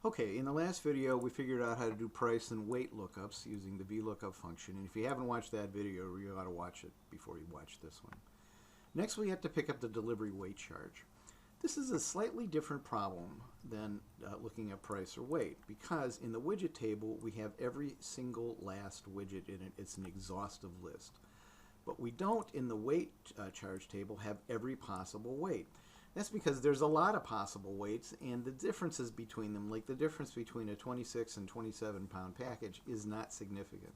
Okay, in the last video we figured out how to do price and weight lookups using the VLOOKUP function, and if you haven't watched that video, you ought to watch it before you watch this one. Next we have to pick up the delivery weight charge. This is a slightly different problem than looking at price or weight, because in the widget table we have every single last widget in it. It's an exhaustive list. But we don't in the weight charge table have every possible weight. That's because there's a lot of possible weights, and the differences between them, like the difference between a 26 and 27 pound package, is not significant.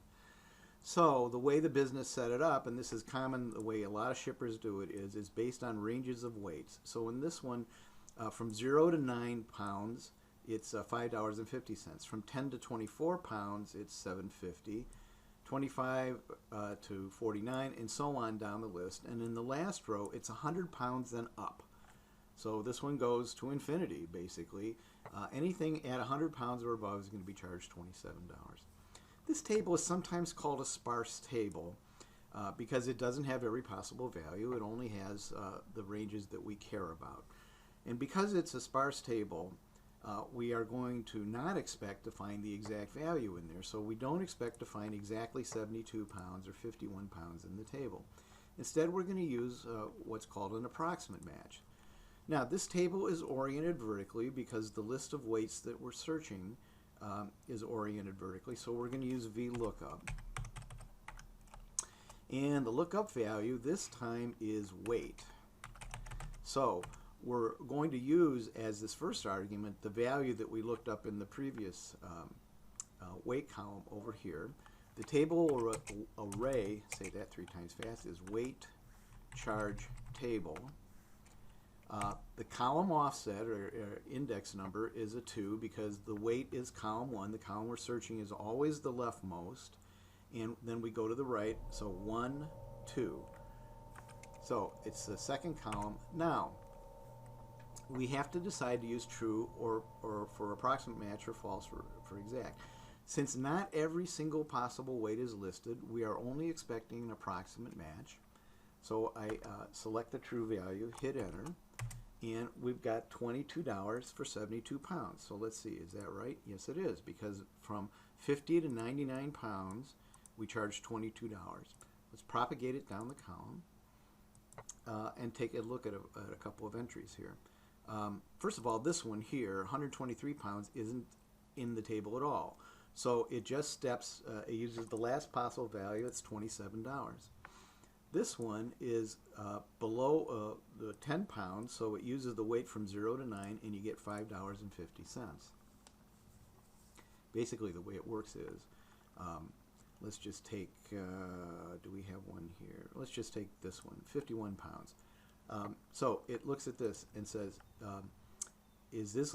So the way the business set it up, and this is common, the way a lot of shippers do it, is based on ranges of weights. So in this one, from 0 to 9 pounds, it's $5.50. From 10 to 24 pounds, it's $7.50. 25 to 49, and so on down the list. And in the last row, it's 100 pounds and up. So this one goes to infinity, basically. Anything at 100 pounds or above is going to be charged $27. This table is sometimes called a sparse table because it doesn't have every possible value. It only has the ranges that we care about. And because it's a sparse table, we are going to not expect to find the exact value in there. So we don't expect to find exactly 72 pounds or 51 pounds in the table. Instead, we're going to use what's called an approximate match. Now, this table is oriented vertically because the list of weights that we're searching is oriented vertically, so we're going to use VLOOKUP. And the lookup value this time is weight. So we're going to use, as this first argument, the value that we looked up in the previous weight column over here. The table array, say that 3 times fast, is weight charge table. The column offset or index number is a 2 because the weight is column 1. The column we're searching is always the leftmost, and then we go to the right, so 1, 2. So it's the second column. Now we have to decide to use true or for approximate match or false for exact. Since not every single possible weight is listed, we are only expecting an approximate match. So I select the true value, hit enter, and we've got $22 for 72 pounds. So let's see, is that right? Yes, it is, because from 50 to 99 pounds, we charge $22. Let's propagate it down the column and take a look at a couple of entries here. First of all, this one here, 123 pounds, isn't in the table at all. So it just steps, it uses the last possible value, it's $27. This one is below the 10 pounds, so it uses the weight from 0 to 9, and you get $5.50. Basically, the way it works is, let's just take, do we have one here? Let's just take this one, 51 pounds. So it looks at this and says, is this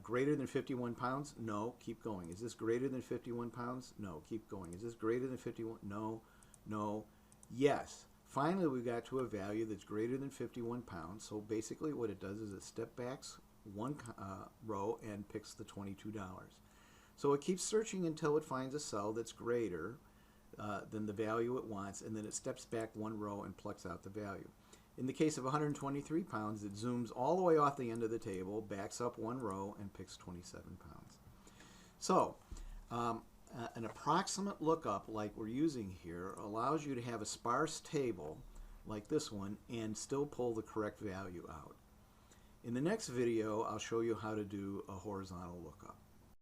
greater than 51 pounds? No, keep going. Is this greater than 51 pounds? No, keep going. Is this greater than 51? No, no, yes. Finally, we got to a value that's greater than 51 pounds. So basically what it does is it step backs one row and picks the $22. So it keeps searching until it finds a cell that's greater than the value it wants, and then it steps back one row and plucks out the value. In the case of 123 pounds, it zooms all the way off the end of the table, backs up one row, and picks 27 pounds. So an approximate lookup like we're using here allows you to have a sparse table like this one and still pull the correct value out. In the next video, I'll show you how to do a horizontal lookup.